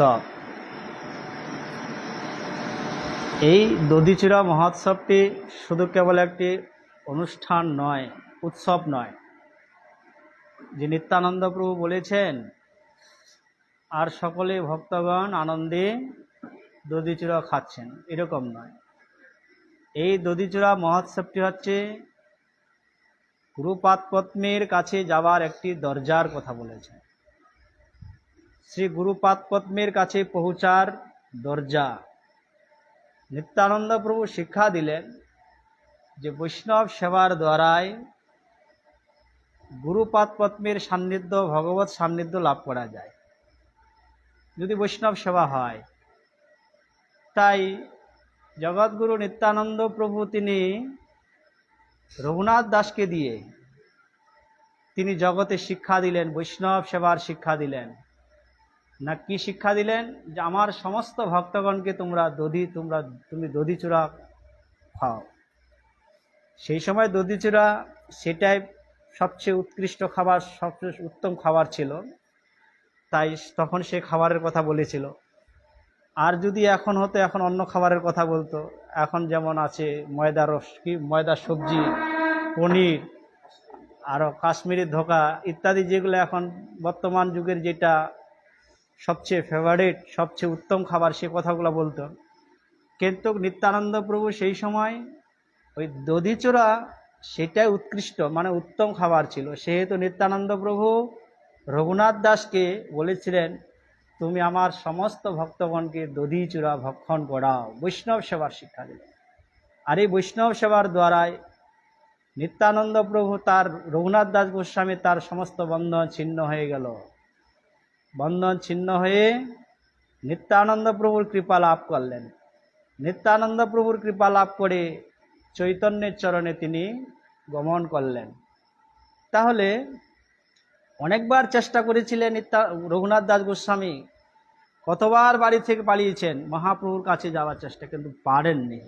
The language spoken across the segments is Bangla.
উৎসব। এই দধিচূড়া মহোৎসবটি শুধু কেবল একটি অনুষ্ঠান নয়, উৎসব নয় যে নিত্যানন্দ প্রভু বলেছেন আর সকলে ভক্তগণ আনন্দে দধিচূড়া খাচ্ছেন, এরকম নয়। এই দধিচূড়া মহোৎসবটি হচ্ছে গুরুপাদ পদ্মের কাছে যাওয়ার একটি দরজার কথা বলেছেন। শ্রী গুরুপাদ পদ্মের কাছে পৌঁছার দরজা। নিত্যানন্দ প্রভু শিক্ষা দিলেন যে বৈষ্ণব সেবার দ্বারাই গুরুপাদ পদ্মের সান্নিধ্য, ভগবত সান্নিধ্য লাভ করা যায় যদি বৈষ্ণব সেবা হয়। তাই জগৎগুরু নিত্যানন্দ প্রভু তিনি রঘুনাথ দাসকে দিয়ে তিনি জগতে শিক্ষা দিলেন, বৈষ্ণব সেবার শিক্ষা দিলেন। না কি শিক্ষা দিলেন? যে আমার সমস্ত ভক্তগণকে তুমি দধিচূড়া খাও। সেই সময় দধিচূড়া সেটাই সবচেয়ে উৎকৃষ্ট খাবার, সবচেয়ে উত্তম খাবার ছিল, তাই তখন সে খাবারের কথা বলেছিল। আর যদি এখন হতো, এখন অন্য খাবারের কথা বলতো। এখন যেমন আছে ময়দা সবজি, পনির, আরও কাশ্মীরি ধোকা ইত্যাদি, যেগুলো এখন বর্তমান যুগের যেটা সবচেয়ে ফেভারিট, সবচেয়ে উত্তম খাবার, সে কথাগুলো বলতো। কিন্তু নিত্যানন্দ প্রভু সেই সময় ওই দধিচূড়া সেটাই উৎকৃষ্ট, মানে উত্তম খাবার ছিল। সেহেতু নিত্যানন্দ প্রভু রঘুনাথ দাসকে বলেছিলেন, তুমি আমার সমস্ত ভক্তগণকে দধিচূড়া ভক্ষণ করাও। বৈষ্ণব সেবার শিক্ষা দিল। আর এই বৈষ্ণব সেবার দ্বারাই নিত্যানন্দ প্রভু তার রঘুনাথ দাস গোস্বামী তার সমস্ত বন্ধন ছিন্ন হয়ে গেল। বন্ধন ছিন্ন হয়ে নিত্যানন্দ প্রভুর কৃপা লাভ করলেন। নিত্যানন্দ প্রভুর কৃপা লাভ করে চৈতন্যের চরণে তিনি গমন করলেন। তাহলে অনেকবার চেষ্টা করেছিলেন রঘুনাথ দাস গোস্বামী, কতবার বাড়ি থেকে পালিয়েছেন মহাপ্রভুর কাছে যাওয়ার চেষ্টা, কিন্তু পারেননি।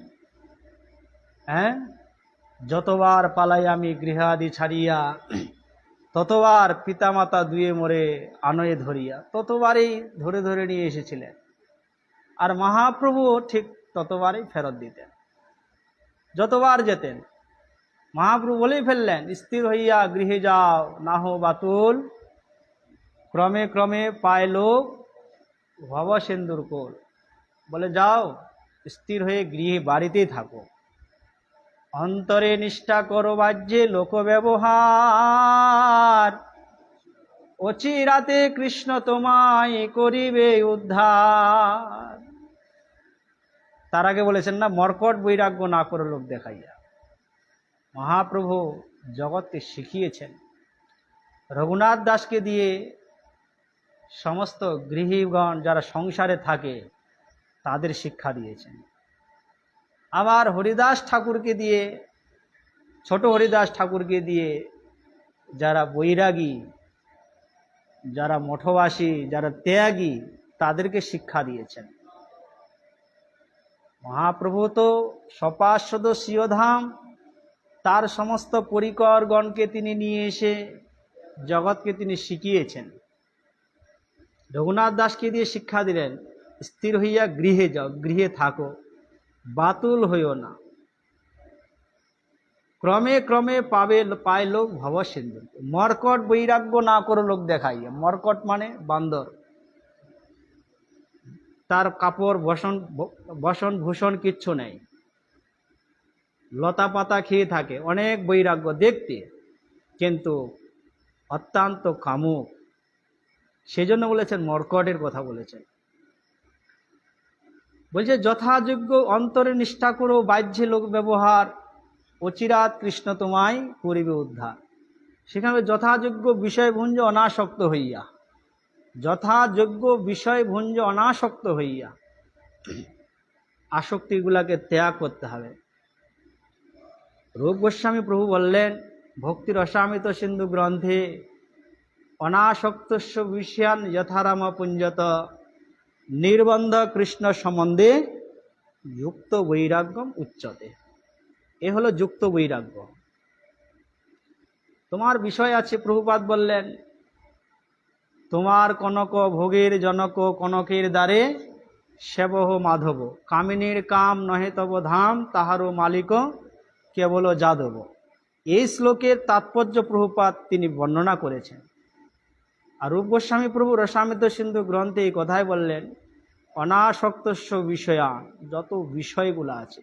যতবার পালাই আমি গৃহাদি ছাড়িয়া, ততবার পিতামাতা দুয়ে মোরে আনয়ে ধরিয়া, ততবারই ধরে ধরে নিয়ে এসেছিলেন। আর মহাপ্রভু ঠিক ততবারই ফেরত দিতেন। যতবার যেতেন মহাপ্রভু বলেই ফেললেন, স্থির হইয়া গৃহে যাও, না হো বাতুল, ক্রমে ক্রমে পায় লোক ভব সিন্ধুর কোল। বলে যাও, স্থির হয়ে গৃহে বাড়িতেই থাকো, অন্তরে নিষ্ঠা করো বাহ্যে লোক ব্যবহার, অচিরাতে কৃষ্ণ তোমায় করিবে উদ্ধার। তার আগে বলেছেন না, মর্কট বৈরাগ্য না করো লোক দেখাইয়া। মহাপ্রভু জগৎকে শিখিয়েছেন, রঘুনাথ দাসকে দিয়ে সমস্ত গৃহীগণ যারা সংসারে থাকে তাদের শিক্ষা দিয়েছেন। আবার হরিদাস ঠাকুরকে দিয়ে, ছোট হরিদাস ঠাকুরকে দিয়ে যারা বৈরাগী, যারা মঠবাসী, যারা ত্যাগী, তাদেরকে শিক্ষা দিয়েছেন। মহাপ্রভু তো সপার্ষদ স্বীয়ধাম, তার সমস্ত পরিকরগণকে তিনি নিয়ে এসে জগৎকে তিনি শিখিয়েছেন। রঘুনাথ দাসকে দিয়ে শিক্ষা দিলেন, স্থির হইয়া গৃহে যাও, গৃহে থাকো, বাতুল হইও না, ক্রমে ক্রমে পায় লোক ভব সিন্ধু। মর্কট বৈরাগ্য না করো লোক দেখাইয়া। মর্কট মানে বান্দর, তার কাপড় বসন ভূষণ কিচ্ছু নেই, লতা পাতা খেয়ে থাকে, অনেক বৈরাগ্য দেখতে, কিন্তু অত্যন্ত কামুক। সেজন্য বলেছেন, মর্কটের কথা বলেছেন। বলছে যথাযোগ্য অন্তরে নিষ্ঠা করো বাহ্যে লোক ব্যবহার, অচিরাত কৃষ্ণ তোমায় করিবে উদ্ধার। সেখানে যথাযোগ্য বিষয়ভুঞ্জ অনাসক্ত হইয়া, যথাযোগ্য বিষয়ভুঞ্জ অনাসক্ত হইয়া আসক্তিগুলাকে ত্যাগ করতে হবে। রূপ গোস্বামী প্রভু বললেন, ভক্তি রসামিত সিন্ধু গ্রন্থে অনাসক্তস্য বিষয়ান যথারাম পুঞ্জত, নির্বন্ধ কৃষ্ণ সম্বন্ধে যুক্ত বৈরাগ্যম উচ্চতে। এ হলো যুক্ত বৈরাগ্য। তোমার বিষয় আছে, প্রভুপাদ বললেন, তোমার কনক ভোগের জনক কনকের দ্বারে সেবহ মাধব, কামিনীর কাম নহে তব ধাম, তাহারও মালিক কেবল যাদব। এই শ্লোকের তাৎপর্য প্রভুপাদ তিনি বর্ণনা করেছেন। আর রূপ গোস্বামী প্রভু রসামৃত সিন্ধু গ্রন্থে এই কথাই বললেন, অনাসক্তস্য বিষয়া, যত বিষয়গুলো আছে,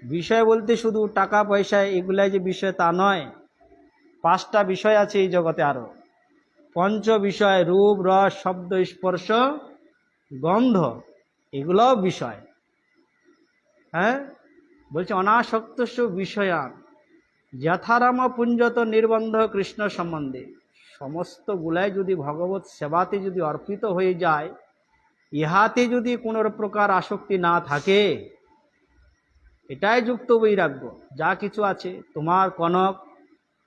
বিষয় বলতে শুধু টাকা পয়সা এগুলাই যে বিষয় তা নয়, 5টা বিষয় আছে এই জগতে আরো। পঞ্চ বিষয়, রূপ রস শব্দ স্পর্শ গন্ধ, এগুলোও বিষয়। হ্যাঁ, বলছে অনাসক্তস্য বিষয়া যথারাম পুঞ্জত নির্বন্ধ কৃষ্ণ সম্বন্ধে। সমস্ত গুলাই যদি ভগবত সেবাতে যদি অর্পিত হয়ে যায়, ইহাতে যদি কোনো প্রকার আসক্তি না থাকে, এটাই যুক্ত বৈরাগ্য। যা কিছু আছে, তোমার কনক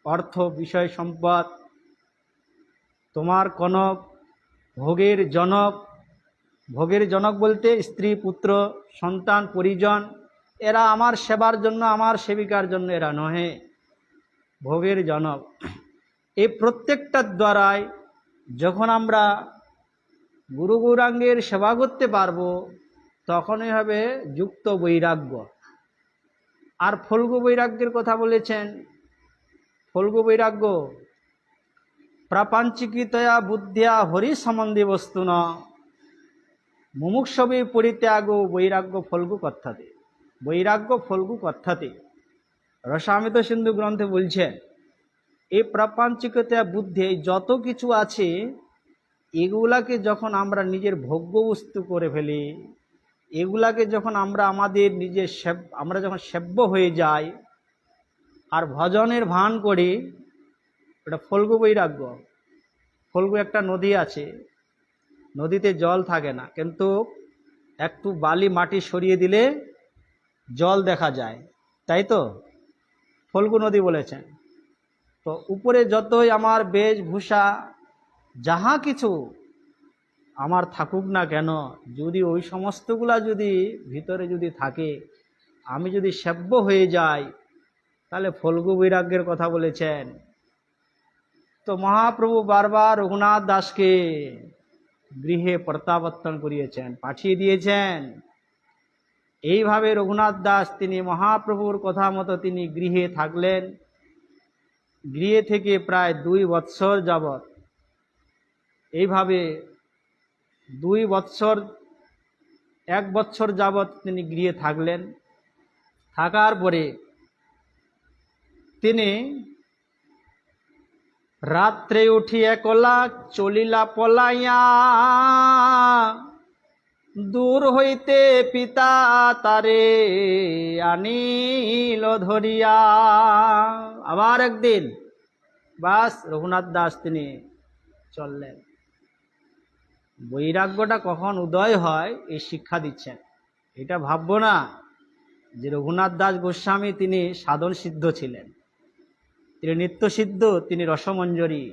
অর্থ বিষয় সম্পদ, তোমার কনক ভোগের জনক, ভোগের জনক বলতে স্ত্রী পুত্র সন্তান পরিজন, এরা আমার সেবার জন্য আমার সেবিকার জন্য এরা নহে, ভোগের জনক। এই প্রত্যেকটার দ্বারাই যখন আমরা গুরু গৌরাঙ্গের সেবা করতে পারবো, তখনই হবে যুক্ত বৈরাগ্য। আর ফল্গু বৈরাগ্যের কথা বলেছেন, ফল্গু বৈরাগ্য প্রাপঞ্চিকতয়া বুদ্ধিয়া হরি সম্বন্ধে বস্তু ন মুমুক্ষবে পরিত্যাগ বৈরাগ্য ফল্গু কথাতে। বৈরাগ্য ফল্গু কথাতে রসামৃত সিন্ধু গ্রন্থে বলছেন, এই প্রাপঞ্চিকতা বুদ্ধি যত কিছু আছে, এগুলাকে যখন আমরা নিজের ভোগ্য বস্তু করে ফেলি, এগুলাকে যখন আমরা আমাদের নিজের আমরা যখন সেব্য হয়ে যাই আর ভজনের ভান করি, এটা ফল্গু বৈরাগ্য। ফল্গু একটা নদী আছে, নদীতে জল থাকে না, কিন্তু একটু বালি মাটি সরিয়ে দিলে জল দেখা যায়, তাই তো ফল্গু নদী বলেছেন। তো উপরে যতই আমার বেশভূষা যাহা কিছু আমার থাকুক না কেন, যদি ওই সমস্তগুলা যদি ভিতরে যদি থাকে, আমি যদি সেব্য হয়ে যাই, তাহলে ফল্গু বৈরাগ্যের কথা বলেছেন। তো মহাপ্রভু বারবার রঘুনাথ দাসকে গৃহে প্রত্যাবর্তন করিয়েছেন, পাঠিয়ে দিয়েছেন। এইভাবে রঘুনাথ দাস তিনি মহাপ্রভুর কথা মতো তিনি গৃহে থাকলেন। গৃহে থেকে প্রায় 2 বৎসর যাবৎ, এইভাবে 2 বৎসর 1 বৎসর যাবৎ তিনি গৃহে থাকলেন। থাকার পরে তিনি রাত্রে উঠি একলা চলিলা পলাইয়া, দূর হইতে পিতা তারে আনিল ধরিয়া। আবার একদিন বাস রঘুনাথ দাস তিনি চললেন। বৈরাগ্যটা কখন উদয় হয় এই শিক্ষা দিচ্ছেন। এটা ভাববো না যে রঘুনাথ দাস গোস্বামী তিনি সাধন সিদ্ধ ছিলেন, তিনি নিত্য সিদ্ধ, তিনি রসমঞ্জরী।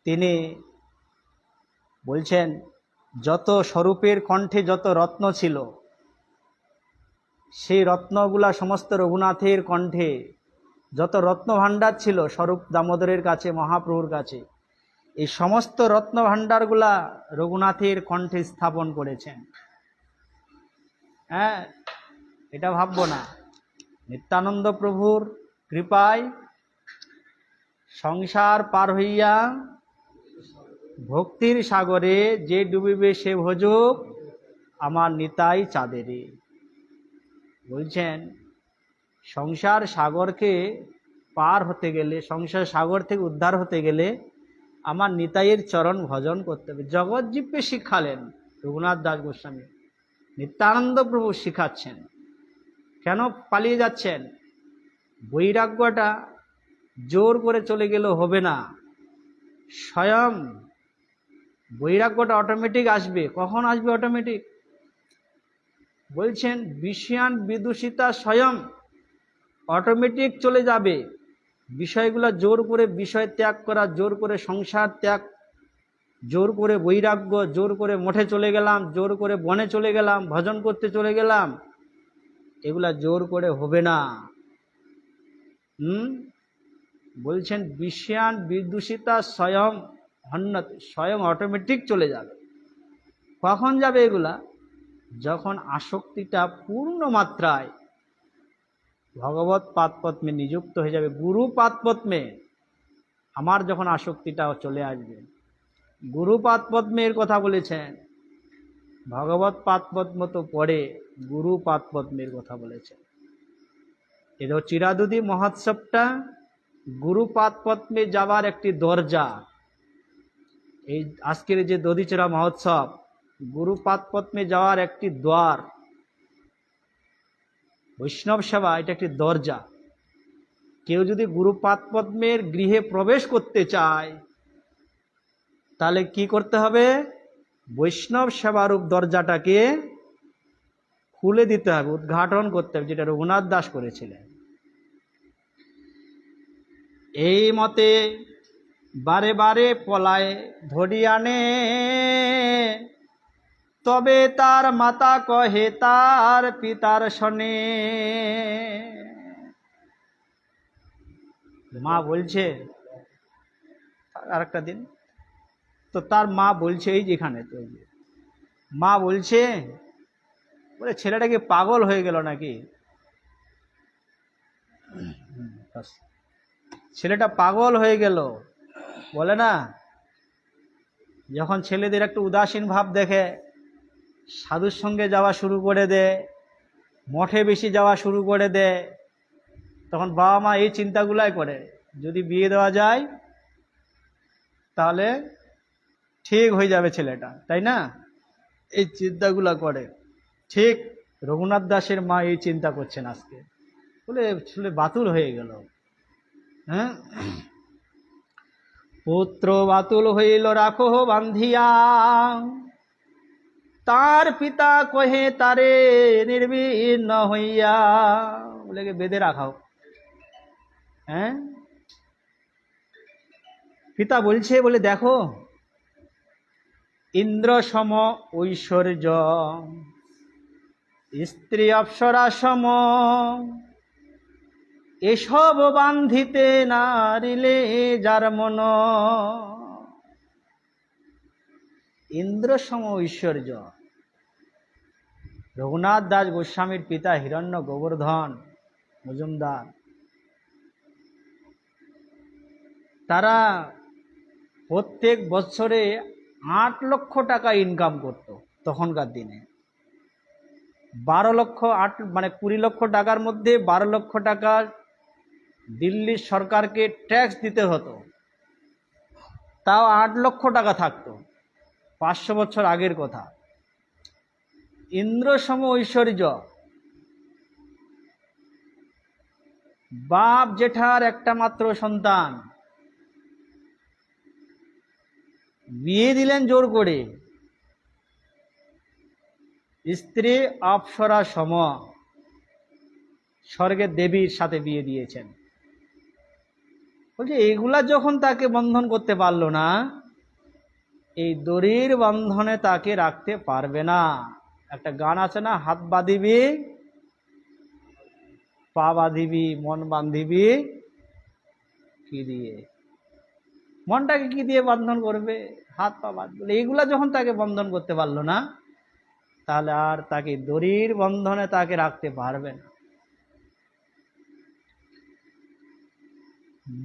তিনি বলছেন যত স্বরূপের কণ্ঠে যত রত্ন ছিল, সেই রত্নগুলা সমস্ত রঘুনাথের কণ্ঠে, যত রত্ন ভাণ্ডার ছিল স্বরূপ দামোদরের কাছে, মহাপ্রভুর কাছে, এই সমস্ত রত্ন ভাণ্ডারগুলা রঘুনাথের কণ্ঠে স্থাপন করেছেন। হ্যাঁ, এটা ভাববো না। নিত্যানন্দ প্রভুর কৃপায় সংসার পার হইয়া ভক্তির সাগরে যে ডুবিবে সে ভোজক আমার নিতাই চাঁদেরে। বলছেন সংসার সাগরকে পার হতে গেলে, সংসার সাগর থেকে উদ্ধার হতে গেলে আমার নিতাইয়ের চরণ ভজন করতে হবে। জগৎজীবকে শিখালেন রঘুনাথ দাস গোস্বামী, নিত্যানন্দ প্রভু শিখাচ্ছেন। কেন পালিয়ে যাচ্ছেন? বৈরাগ্যটা জোর করে চলে গেলেও হবে না, স্বয়ং বৈরাগ্যটা অটোমেটিক আসবে। কখন আসবে অটোমেটিক? বলছেন বিষয়ান বিদূষিতা স্বয়ং অটোমেটিক চলে যাবে। বিষয়গুলো জোর করে বিষয় ত্যাগ করা, জোর করে সংসার ত্যাগ, জোর করে বৈরাগ্য, জোর করে মঠে চলে গেলাম, জোর করে বনে চলে গেলাম, ভজন করতে চলে গেলাম, এগুলা জোর করে হবে না। বলছেন বিষয়ান বিদূষিতা স্বয়ং হন্নত, স্বয়ং অটোমেটিক চলে যাবে। কখন যাবে এগুলা? যখন আসক্তিটা পূর্ণ মাত্রায় ভগবত পাদপদ্মে নিযুক্ত হয়ে যাবে, গুরু পাদপদ্মে আমার যখন আসক্তিটা চলে আসবে। গুরু পাদপদ্মের কথা বলেছেন, ভগবত পাদপদ্ম তো পরে গুরু পাদপদ্মের কথা বলেছেন। এই চিরাদুদি মহোৎসবটা গুরু পাদপদ্মে যাওয়ার একটি দরজা। এই আজকের যে দধিচড়া মহোৎসব গুরু পাদপদ্মে যাওয়ার একটি দ্বার, বৈষ্ণব সেবা এটা একটি দরজা। কেউ যদি গুরু পাদপদ্মের গৃহে প্রবেশ করতে চায় তাহলে কি করতে হবে? বৈষ্ণব সেবারূপ দরজাটাকে খুলে দিতে হবে, উদ্ঘাটন করতে হবে, যেটা রঘুনাথ দাস করেছিলেন। এই মতে বারে বারে পলায় ধরি আনে, তবে তার মাতা কহে তার পিতার শনে। মা বলছে, আরেকটা দিন তো তার মা বলছে, এই যেখানে তো মা বলছে, বলে ছেলেটা কি পাগল হয়ে গেল নাকি? ছেলেটা পাগল হয়ে গেল বলে না। যখন ছেলেদের একটু উদাসীন ভাব দেখে, সাধুর সঙ্গে যাওয়া শুরু করে দেয়, মঠে বেশি যাওয়া শুরু করে দেয়, তখন বাবা মা এই চিন্তাগুলাই করে, যদি বিয়ে দেওয়া যায় তাহলে ঠিক হয়ে যাবে ছেলেটা, তাই না? এই চিন্তাগুলা করে। ঠিক রঘুনাথ দাসের মা এই চিন্তা করছেন আজকে, বলে ছেলে বাতুল হয়ে গেল। হ্যাঁ, পুত্র বাতুল হইল রাখো বান্ধিয়া, তার পিতা কহে তারে নির্বিন্ন হইয়া, বলে বেঁধে রাখাও। হ্যাঁ, পিতা বলছে, বলে দেখো ইন্দ্র সম ঐশ্বর্য, স্ত্রী অপ্সরা সম, এসব বান্ধিতে নারিলে যার মন। ইন্দ্র সম ঐশ্বর্য। রঘুনাথ দাস গোস্বামীর পিতা হিরণ্য গোবর্ধন মজুমদার, তারা প্রত্যেক বছরে 8 লক্ষ টাকা ইনকাম করত। তখনকার দিনে 12 লক্ষ, 8 মানে 20 লক্ষ টাকার মধ্যে 12 লক্ষ টাকা দিল্লির সরকারকে ট্যাক্স দিতে হতো, তাও 8 লক্ষ টাকা থাকতো। 500 বছর আগের কথা। ইন্দ্র সম ঐশ্বর্য। বাপ জেঠার একটা মাত্র সন্তান, বিয়ে দিলেন জোর করে, স্ত্রী অপ্সরা সম, স্বর্গের দেবীর সাথে বিয়ে দিয়েছেন। বলছে এগুলা যখন তাকে বন্ধন করতে পারলো না, এই দড়ির বন্ধনে তাকে রাখতে পারবে না। একটা গান আছে না, হাত বাঁধিবি পা বাঁধিবি মন বাঁধিবি কি দিয়ে? মনটাকে কি দিয়ে বন্ধন করবে? হাত পা বাঁধবে। এইগুলা যখন তাকে বন্ধন করতে পারলো না, তাহলে আর তাকে দড়ির বন্ধনে তাকে রাখতে পারবে না।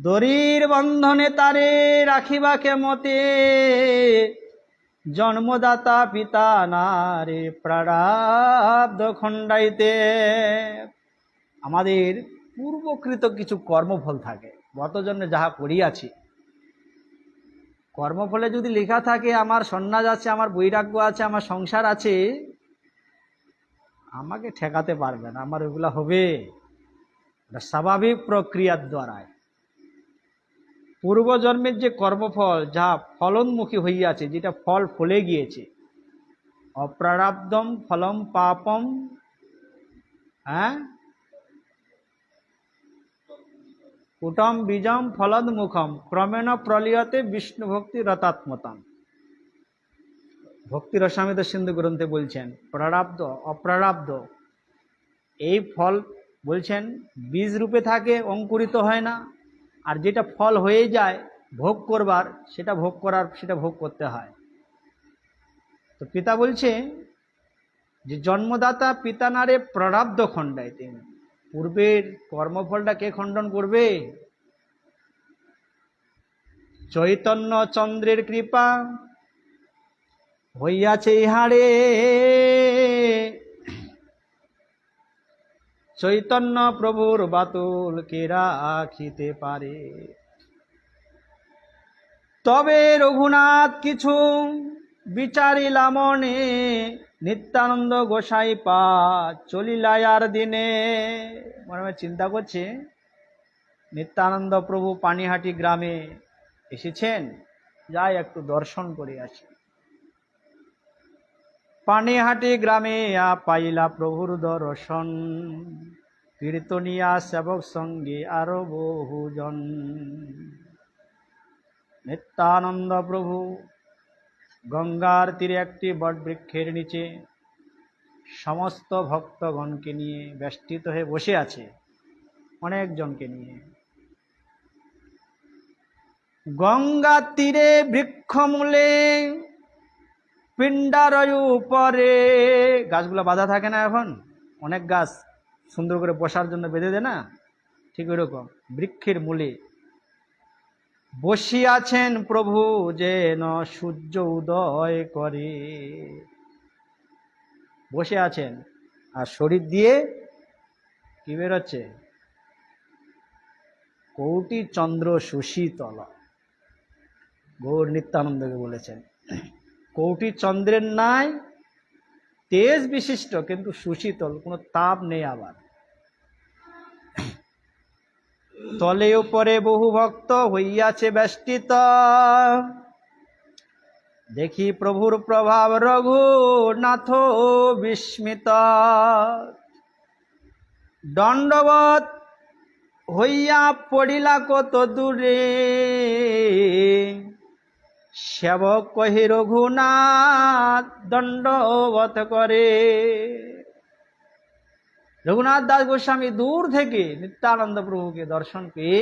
দড়ির বন্ধনে তারে রাখিবা কেমতে, জন্মদাতা পিতা নারে প্রারব্ধ খণ্ডাইতে। আমাদের পূর্বকৃত কিছু কর্মফল থাকে, গত জন্মে যাহা করিয়াছি, কর্মফলে যদি লেখা থাকে আমার সন্ন্যাস আছে, আমার বৈরাগ্য আছে, আমার সংসার আছে, আমাকে ঠেকাতে পারবে না। আমার ওগুলা হবে স্বাভাবিক প্রক্রিয়ার দ্বারায়। পূর্বজন্মের যে কর্মফল যা ফলনমুখী হইয়াছে, যেটা ফল ফলে গিয়েছে, অপ্রারব্ধম ফলম পাপম, হ্যাঁ, কুটম বীজম ফলদ মুখম ক্রমেণ প্রলিয়তে বিষ্ণু ভক্তি রতাত্মতম। ভক্তি রসামৃত সিন্ধু গ্রন্থে বলছেন প্রারব্ধ অপ্রারব্ধ, এই ফল বলছেন বীজ রূপে থাকে, অঙ্কুরিত হয় না, আর যেটা ফল হয়ে যায় ভোগ করবার সেটা ভোগ করার সেটা ভোগ করতে হয়। তো পিতা বলছে যে জন্মদাতা পিতা নারে প্রারব্ধ খণ্ডাইতে, পূর্বের কর্মফলটা কে খণ্ডন করবে? চৈতন্য চন্দ্রের কৃপা হইয়াছে ইহারে, চৈতন্য প্রভুর বাতুল কে রাখিতে পারে। তবে রঘুনাথ কিছু বিচারিলা মনে, নিত্যানন্দ গোসাই পা চলিলায়ার দিনে। মনে মনে চিন্তা করছে নিত্যানন্দ প্রভু পানিহাটি গ্রামে এসেছেন, যাই একটু দর্শন করে আসি। পানিহাটি গ্রামে পাইলা প্রভুর দর্শন, কীর্তনিয়া সেবক সঙ্গে আরো বহুজন। নিত্যানন্দ প্রভু গঙ্গার তীরে একটি বটবৃক্ষের নিচে সমস্ত ভক্তগণকে নিয়ে বেষ্টিত হয়ে বসে আছে, অনেকজনকে নিয়ে। গঙ্গার তীরে বৃক্ষমূলে পিণ্ডারয় উপরে, গাছগুলো বাঁধা থাকে না, এখন অনেক গাছ সুন্দর করে বসার জন্য বেঁধে দেয় না, ঠিক ওইরকম বৃক্ষের মূলে বসিয়াছেন প্রভু যেন সূর্য উদয় করে। বসে আছেন আর শরীর দিয়ে কি বেরোচ্ছে? কোটি চন্দ্র সুশীতল। গৌর নিত্যানন্দকে বলেছেন কোটি চন্দ্রের ন্যায় তেজ বিশিষ্ট, কিন্তু সুশীতল, কোনো তাপ নেই। আবার তলে উপরে বহু ভক্ত হইয়াছে বেষ্টিত, দেখি প্রভুর প্রভাব রঘুনাথ বিস্মিত। দণ্ডবত হইয়া পড়িলা কত দূরে, সেবক কহি রঘুনাথ দণ্ডবত করে। রঘুনাথ দাস গোস্বামী দূর থেকে নিত্যানন্দ প্রভুকে দর্শন পেয়ে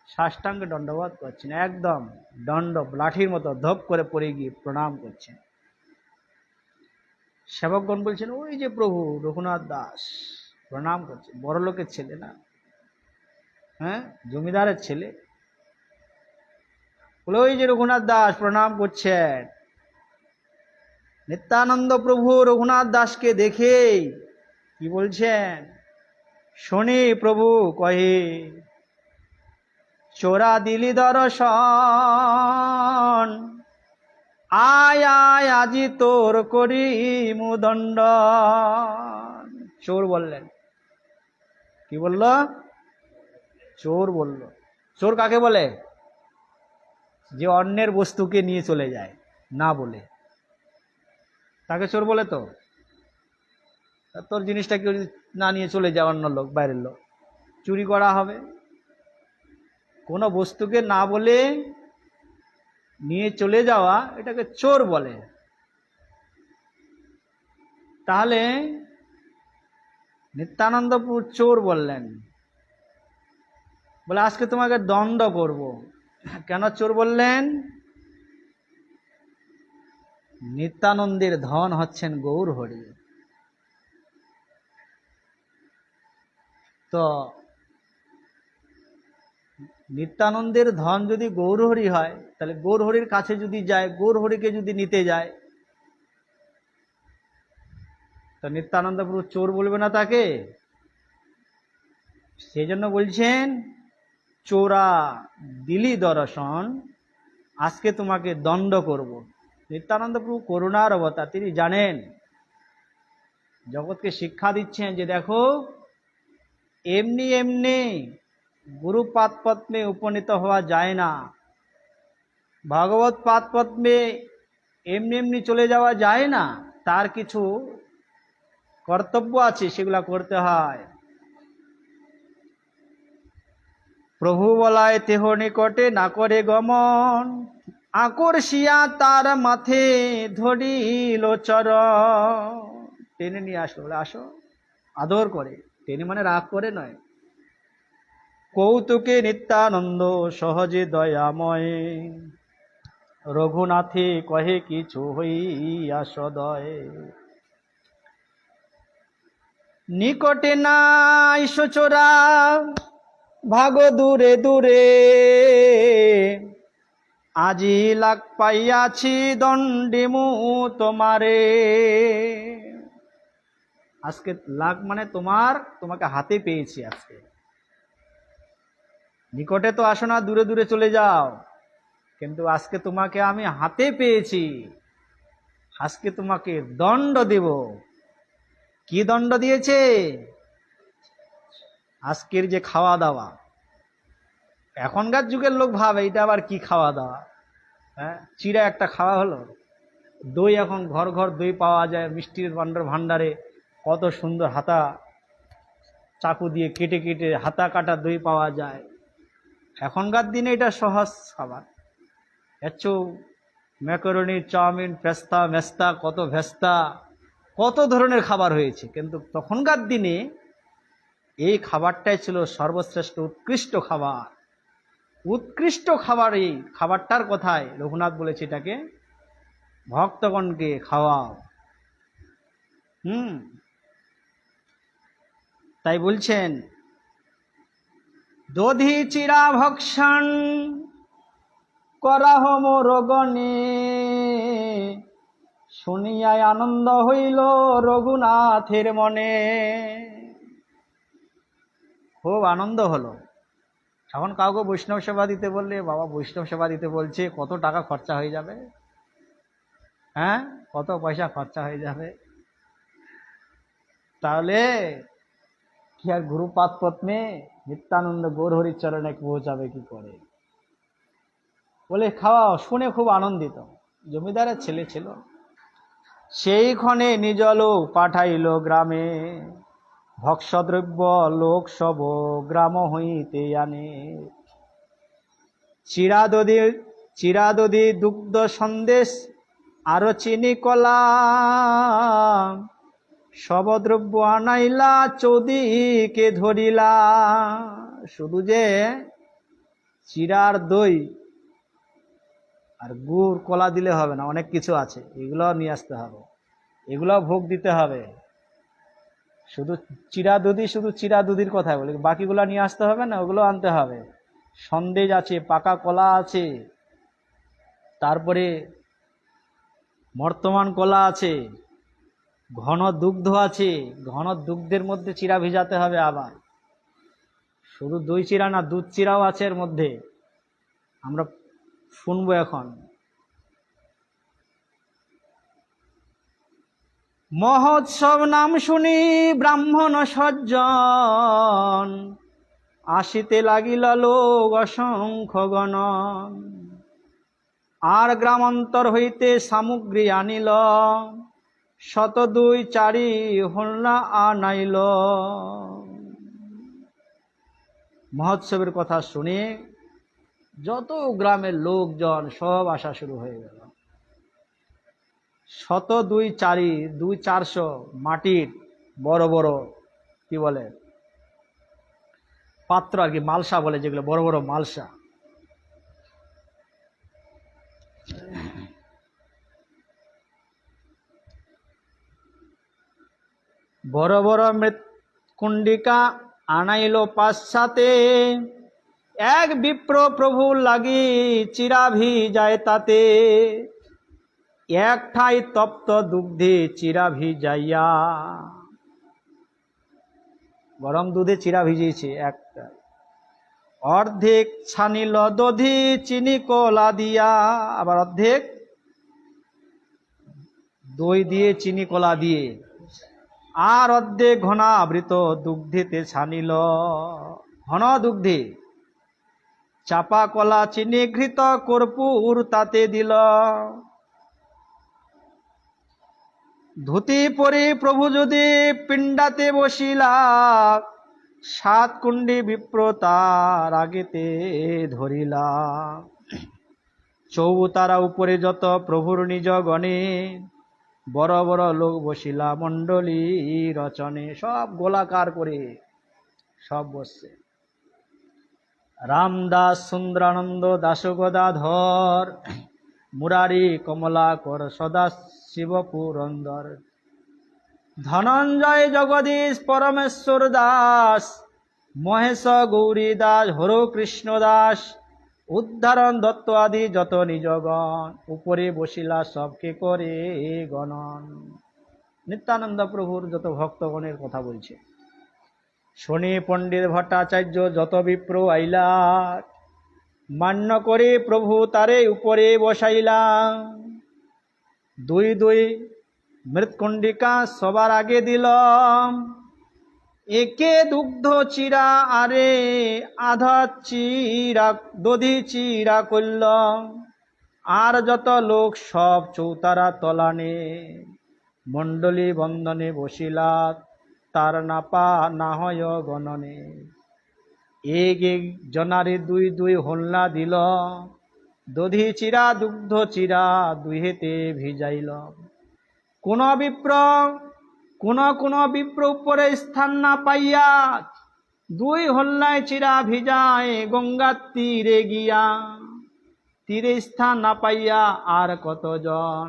সাষ্টাঙ্গে দণ্ডবত করছেন, একদম দণ্ড লাঠির মতো ধপ করে পড়ে গিয়ে প্রণাম করছেন। সেবকগণ বলছেন ওই যে প্রভু রঘুনাথ দাস, প্রণাম করছে। বড় লোকের ছেলে না, হ্যাঁ, জমিদারের ছেলে। বলে ওই যে রঘুনাথ দাস প্রণাম করছেন। নিত্যানন্দ প্রভু রঘুনাথ দাসকে দেখে কি বলছেন শনি প্রভু কহে, চোরা দিলি দর্শন, আয় আয় আজি তোর করি মুদণ্ড। চোর বললেন। কি বলল? চোর বলল। চোর কাকে বলে? যে অন্যের বস্তুকে নিয়ে চলে যায় না বলে, তাকে চোর বলে। তো তোর জিনিসটা কেউ না নিয়ে চলে যায়, অন্য লোক, বাইরের লোক, চুরি করা হবে। কোনো বস্তুকে না বলে নিয়ে চলে যাওয়া, এটাকে চোর বলে। তাহলে নিত্যানন্দপুর চোর বললেন, বলে আজকে তোমাকে দণ্ড করব। কেন চোর বললেন? নিত্যানন্দের ধন হচ্ছেন গৌর হরি। তো নিত্যানন্দের ধন যদি গৌরহরি হয়, তাহলে গৌরহরির কাছে যদি যায়, গৌরহরিকে যদি নিতে যায়, তো নিত্যানন্দ প্রভু চোর বলবে না তাকে? সেই জন্য বলছেন চোরা দিলি দর্শন, আজকে তোমাকে দণ্ড করব। নিত্যানন্দ প্রভু করুণার অবতার, তিনি জানেন, জগৎকে শিক্ষা দিচ্ছেন যে দেখো এমনি এমনি গুরু পাদপদ্মে উপনীত হওয়া যায় না, ভগবত পাদপদ্মে এমনি এমনি চলে যাওয়া যায় না, তার কিছু কর্তব্য আছে, সেগুলা করতে হয়। প্রভু বলায় তেহ নিকটে না করে গমন, আকর্ষিয়া তার মাথে ধরিল চরণ। টেনে নিয়ে আসলো, বলে আসো, আদর করে। টেনে মানে রাগ করে নয়, কৌতুকে নিত্যানন্দ সহজে দয়াময়, রঘুনাথে কহে কিছু হইয়া সদয়। নিকটে নাই সচরা ভাগ দূরে দূরে, আজি লাগ পাইয়াছি দণ্ডিমু তোমারে। আজকে লাগ মানে তোমাকে হাতে পেয়েছি আজকে। নিকটে তো আসো না, দূরে দূরে চলে যাও, কিন্তু আজকে তোমাকে আমি হাতে পেয়েছি, আজকে তোমাকে দণ্ড দেব। কি দণ্ড দিয়েছে? আজকের যে খাওয়া দাওয়া, এখনকার যুগের লোক ভাবে এটা আবার কি খাওয়া দাওয়া, হ্যাঁ, চিড়া একটা খাওয়া হলো। দই এখন ঘর ঘর দই পাওয়া যায়, মিষ্টির ভান্ডারে কত সুন্দর হাতা চাকু দিয়ে কেটে কেটে হাতা কাটা দই পাওয়া যায়। এখনকার দিনে এটা সহজ খাবার। একটু ম্যাকারনি, চাউমিন, পেস্তা মেস্তা, কত ভেস্তা, কত ধরনের খাবার হয়েছে, কিন্তু তখনকার দিনে এই খাবারটাই ছিল সর্বশ্রেষ্ঠ উৎকৃষ্ট খাবার। উৎকৃষ্ট খাবার, এই খাবারটার কথায় রঘুনাথ বলেছে এটাকে ভক্তগণকে খাওয়াও। তাই বলছেন, দধি চিরা ভক্ষণ করাহ মোর গণে, শুনিয়াই আনন্দ হইল রঘুনাথের মনে। খুব আনন্দ হলো। এখন কাউকে বৈষ্ণব সেবা দিতে বললে, বাবা বৈষ্ণব সেবা দিতে বলছে, কত টাকা খরচা হয়ে যাবে, হ্যাঁ, কত পয়সা খরচা হয়ে যাবে। তাহলে কি আর গুরুপাদ পত্নী নিত্যানন্দ গৌর হরির চরণে পৌঁছাবে কি করে? বলে খাওয়াও। শুনে খুব আনন্দিত। জমিদারের ছেলে ছিল, সেই ক্ষণে নিজ লোক পাঠাইল গ্রামে, ভক্ষদ্রব্য লোক সব গ্রাম হইতে আনে। চিরাদধি দুগ্ধ সন্দেশ আরো চিনি কলা, সব দ্রব্য আনাইলা চৌদিকে ধরিলা। শুধু যে চিরার দই আর গুড় কলা দিলে হবে না, অনেক কিছু আছে, এগুলো নিয়ে আসতে হবে, এগুলো ভোগ দিতে হবে। শুধু চিরা দুধির কথা বলি, বাকিগুলো নিয়ে আসতে হবে না, ওগুলো আনতে হবে। সন্দেশ আছে, পাকা কলা আছে, তারপরে বর্তমান কলা আছে, ঘন দুগ্ধ আছে, ঘন দুগ্ধের মধ্যে চিরা ভিজাতে হবে। আবার শুধু দই চিরা না, দুধ চিরাও আছে এর মধ্যে, আমরা শুনবো এখন। মহোৎসব নাম শুনি ব্রাহ্মণ সজ্জন, আসিতে লাগিল লোক অসংখ্য গণ। আর গ্রামান্তর হইতে সামগ্রী আনিল, শত দুই চারি হল্লা আনাইল। মহোৎসবের কথা শুনে যত গ্রামের লোকজন সব আসা শুরু হয়ে গেল। শত দুই চারি, 200-400 মাটির বড় বড় কি বলে পাত্র আর কি, মালসা বলে যেগুলো, বড় বড় মালসা। বড় বড় মৃৎকুণ্ডিকা আনাইল পাশ্চাতে, এক বিপ্র প্রভু লাগি চিরাভি যায় তাতে। এক ঠাই তপ্ত দুগ্ধে চিরাভি যাইয়া, গরম দুধে চিরা ভিজিয়েছে একটা। অর্ধেক ছানিল দধি চিনি কলা দিয়া, আবার অর্ধেক দই দিয়ে চিনি কলা দিয়ে, আর অর্ধেক ঘনাবৃত দুগ্ধেতে ছানিল। ঘন দুগ্ধে চাপা কলা চিনি ঘৃত কর্পূর তাতে দিল। ধুতি পরি প্রভু যদি পিণ্ডাতে বসিলা, 7 কুণ্ডি বিপ্র তার আগেতে ধরিলা। চৌতারা উপরে যত প্রভুর নিজ গণে, বড় বড় লোক বসিলা মণ্ডলী রচনে। সব গোলাকার করে সব বসছে। রামদাস, সুন্দরানন্দ, দাসগদাধর, মুরারি, কমলাকর, সদাশিব পুরন্দর, ধনঞ্জয়, জগদীশ, পরমেশ্বর দাস, মহেশ, গৌরী দাস, হর কৃষ্ণ দাস, উদ্ধারণ দত্ত আদি যত নিজগণ, উপরে বসিলা সবকে করে গণন। নিত্যানন্দ প্রভুর যত ভক্তগণের কথা বলছে। শনি পণ্ডিত ভট্টাচার্য যত বিপ্র আইলা, মান্য করে প্রভু তারে উপরে বসাইলাম। দুই দুই মৃৎকুণ্ডিকা সবার আগে দিলাম, একে দুগ্ধ চিরা আরে আধা চিরা দধি চিরা করলাম। আর যত লোক সব চৌতারা তলানে, মণ্ডলী বন্দনে বসিলা তার নাপা না হয় গণনে। এক এক জনারে দুই দুই হল্লা দিল, দধি চিরা দুগ্ধ চিরা দুহেতে ভিজাইল। কোন বিপ্র উপরে স্থান না পাইয়া, দুই হল্লায় চিরা ভিজায় গঙ্গার তীরে গিয়া। তীরে স্থান না পাইয়া আর কতজন,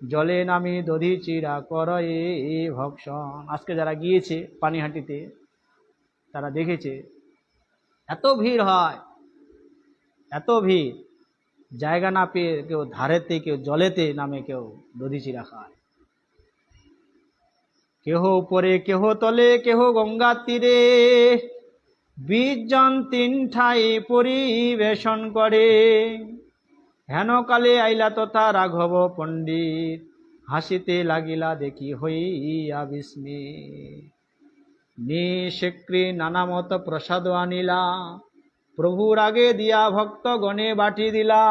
জলে নামি দধি চিরা করে ভক্ষণ। আজকে যারা গিয়েছে পানিহাটিতে তারা দেখেছে এত ভিড় হয়, এত ভিড়, জায়গা না পেয়ে কেউ ধারেতে, কেউ জলেতে নামে, কেউ দধি চিরা খায়। কেহ উপরে, কেহ তলে, কেহ গঙ্গার তীরে, 20 জন 3 ঠাই পরিবেশন করে। হেন কালে আইলা তথা রাঘব পণ্ডিত, হাসিতে লাগিলা দেখি হইয়া বিস্মিত। নিশেক্রি নানামত প্রসাদ আনিলা, প্রভুর আগে দিয়া ভক্ত গণে বাটি দিলা।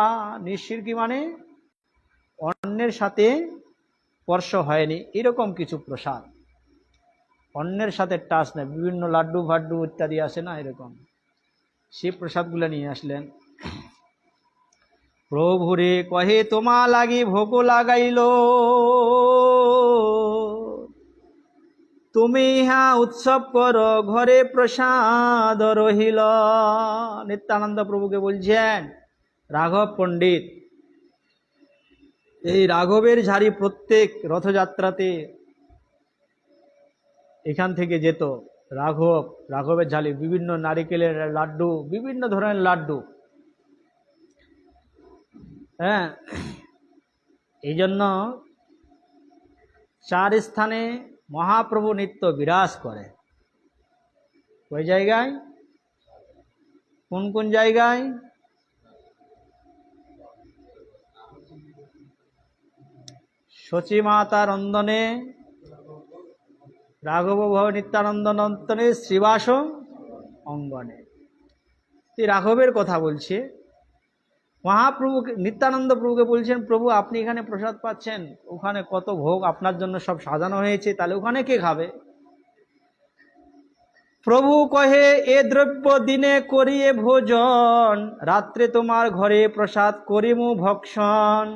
নিঃশিরকি মানে অন্যের সাথে স্পর্শ হয়নি, এরকম কিছু প্রসাদ, অন্যের সাথে টাচ নেই। বিভিন্ন লাড্ডু ফাড্ডু ইত্যাদি আসে না, এরকম সেই প্রসাদগুলো নিয়ে আসলেন। প্রভুরে কহে তোমা লাগি ভোগ লাগাইল, তুমি ইহা উৎসব কর ঘরে প্রসাদ রহিল। নিত্যানন্দ প্রভুকে বলছেন, রাঘব পণ্ডিত, এই রাঘবের ঝাড়ি প্রত্যেক রথযাত্রাতে এখান থেকে যেত। রাঘবের ঝাড়ি, বিভিন্ন নারিকেলের লাড্ডু, বিভিন্ন ধরনের লাড্ডু। হ্যাঁ, এই জন্য 4 স্থানে মহাপ্রভু নিত্য বিরাজ করে। ওই জায়গায়, কোন কোন জায়গায়? শচী মাতা রন্দনে, রাঘব ভব নিত্যানন্দ নন্দনে, শ্রীবাস অঙ্গনে। রাঘবের কথা বলছে মহাপ্রভু। নিত্যানন্দ প্রভুকে বলছেন, প্রভু আপনি এখানে প্রসাদ পাচ্ছেন, ওখানে কত ভোগ আপনার জন্য সব সাজানো হয়েছে, তাহলে ওখানে কে খাবে? প্রভু কহে, এ দ্রব্য দিনে করিয়ে ভোজন, রাত্রে তোমার ঘরে প্রসাদ করিমু ভক্ষণ।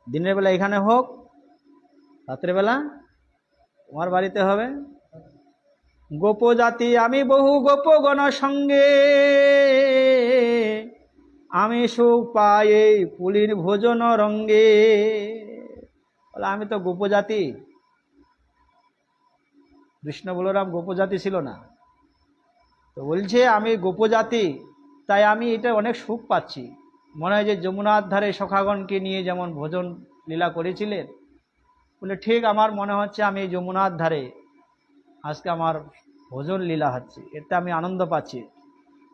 দিনের বেলা এখানে হোক, রাত্রেবেলা তোমার বাড়িতে হবে। গোপ জাতি আমি বহু গোপগণ সঙ্গে, আমি সুখ পাই এই পুলির ভোজন রঙ্গে। বলে আমি তো গোপজাতি, কৃষ্ণ বলরাম গোপজাতি ছিল না, তো বলছে আমি গোপজাতি, তাই আমি এটা অনেক সুখ পাচ্ছি। মনে হয় যে যমুনার ধারে সখাগণকে নিয়ে যেমন ভোজন লীলা করেছিলেন, বলে ঠিক আমার মনে হচ্ছে আমি যমুনার ধারে আজকে আমার ভোজন লীলা হচ্ছে, এতে আমি আনন্দ পাচ্ছি।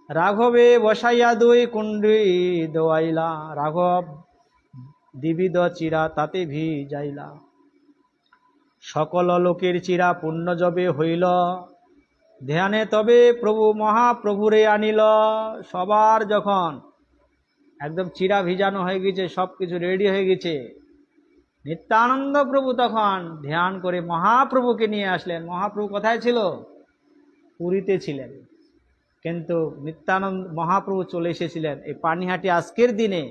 রাঘবে বসাইয়া দুই কুণ্ডি দোয়াইলা, রাঘব দিবিদ চিরা তাতে ভিজাইলা। সকল লোকের চিরা পুণ্য জবে হইল, ধ্যানে তবে প্রভু মহাপ্রভুরে আনিল। সবার যখন একদম চিরা ভিজানো হয়ে গেছে, সব কিছু রেডি হয়ে গেছে, নিত্যানন্দ প্রভু তখন ধ্যান করে মহাপ্রভুকে নিয়ে আসলেন। মহাপ্রভু কোথায় ছিল? পুরীতে ছিলেন, কিন্তু নিত্যানন্দ মহাপ্রভু চলে এসেছিলেন এই পানিহাটি। আজকের দিনে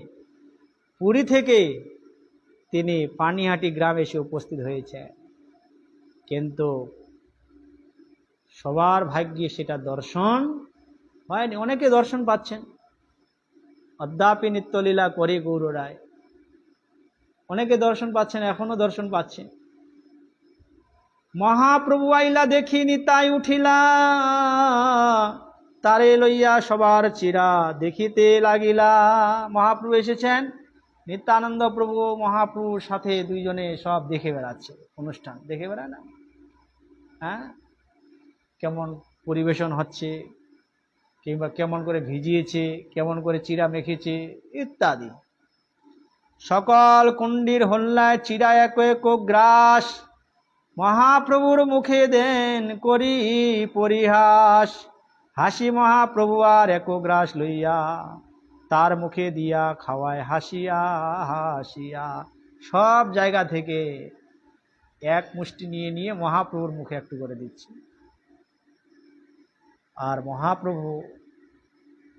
পুরী থেকে তিনি পানিহাটি গ্রামে এসে উপস্থিত হয়েছে, কিন্তু সবার ভাগ্যে সেটা দর্শন হয়নি, অনেকে দর্শন পাচ্ছেন। অদ্যাপি নিত্যলীলা করে গৌর রায়, অনেকে দর্শন পাচ্ছেন, এখনো দর্শন পাচ্ছে। মহাপ্রভু আইলা দেখি নিতাই উঠিলা, তারে লইয়া সবার চিরা দেখিতে লাগিলা। মহাপ্রভু এসেছেন, নিত্যানন্দ প্রভু মহাপ্রভুর সাথে দুইজনে সব দেখে বেড়াচ্ছে, অনুষ্ঠান দেখে বেড়ায় না? হ্যাঁ, কেমন পরিবেশন হচ্ছে, কিংবা কেমন করে ভিজিয়েছে, কেমন করে চিরা মেখেছে ইত্যাদি। সকল কুণ্ডির হল্লায় চিরা এক এক গ্রাস, মহাপ্রভুর মুখে দেন করি পরিহাস। হাসি মহাপ্রভু আর এক গ্রাস লইয়া, তার মুখে দিয়া খাওয়ায় হাসিয়া হাসিয়া। সব জায়গা থেকে এক মুষ্টি নিয়ে নিয়ে মহাপ্রভুর মুখে একটু করে দিচ্ছে, আর মহাপ্রভু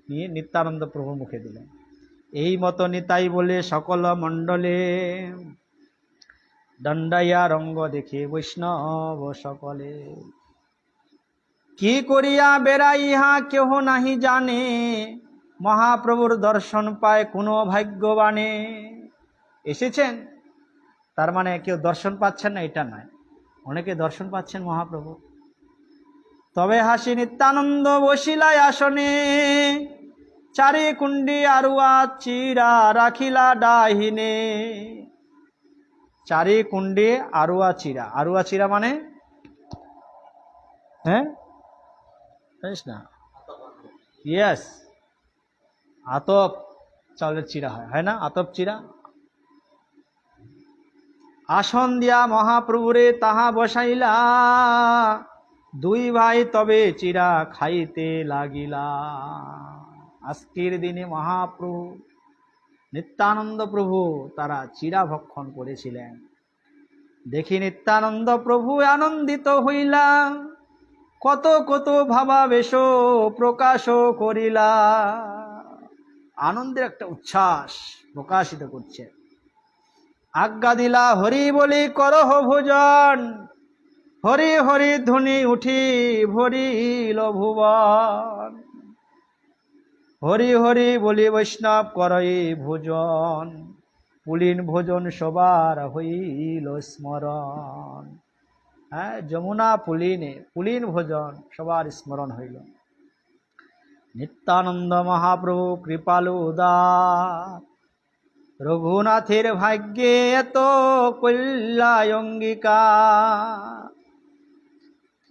নিয়ে নিত্যানন্দ প্রভুর মুখে দিলেন। এই মতো নিতাই বলে সকল মণ্ডলে, দণ্ডাইয়া রঙ্গ দেখে বৈষ্ণব সকলে। কি করিয়া বেড়াই ইহা কেহ নাহি জানে, মহাপ্রভুর দর্শন পায় কোনো ভাগ্যবানে। এসেছেন তার মানে কেউ দর্শন পাচ্ছেন না এটা নয়, অনেকে দর্শন পাচ্ছেন মহাপ্রভু। তবে হাসি নিত্যানন্দ বসিলায় আসনে, চারি কুণ্ডি আরুয়া চিরা রাখিলা ডাহিনে। চারি কুণ্ডে আরুয়া চিরা, আরুয়া চিরা মানে হ্যাঁ জানিস না? ইয়েস, আতপ চাউলের চিরা হয় না? আতপ চিরা। আসন দিয়া মহাপ্রভুরে তাহা বসাইলা, দুই ভাই তবে চিরা খাইতে লাগিলা। আজকের দিনে মহাপ্রভু নিত্যানন্দ প্রভু তারা চিরা ভক্ষণ করেছিলেন। দেখি নিত্যানন্দ প্রভু আনন্দিত হইলা, কত কত ভাবাবেশ প্রকাশ করিলা। আনন্দের একটা উচ্ছ্বাস প্রকাশিত করছে। আজ্ঞা দিলা হরি বলি করহ ভোজন, হরি হরি ধ্বনি উঠি ভরিল ভুবন। হরি হরি বলি বৈষ্ণব করই ভোজন, পুলিন ভোজন সবার হইল স্মরণ। হ্যাঁ, যমুনা পুলিনে পুলিন ভোজন সবার স্মরণ হইল। নিত্যানন্দ মহাপ্রভু কৃপালু উদার, রঘুনাথের ভাগ্যে এত কল্যাণ অঙ্গীকার।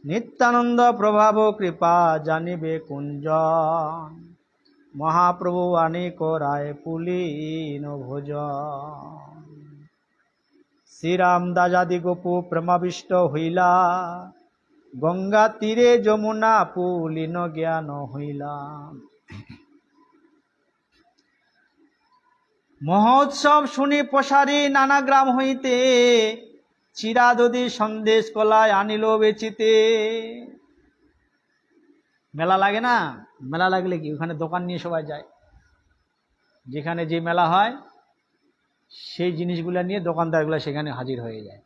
নিত্যানন্দ প্রভাব কৃপা জানিবে কুঞ্জন, মহাপ্রভু আনি করায় পুলিন ভোজন। শ্রীরাম দাজাদি গোপু প্রেমাবিষ্ট হইলা, গঙ্গা তীরে যমুনা পুলিন জ্ঞান হইলা। মহোৎসব শুনি প্রসারী নানা গ্রাম হইতে, চিরা দধি সন্দেশ কলায় আনিল বেচিতে। মেলা লাগে না? মেলা লাগলে কি ওখানে দোকান নিয়ে সবাই যায়, যেখানে যে মেলা হয় সেই জিনিসগুলো নিয়ে দোকানদারগুলো সেখানে হাজির হয়ে যায়।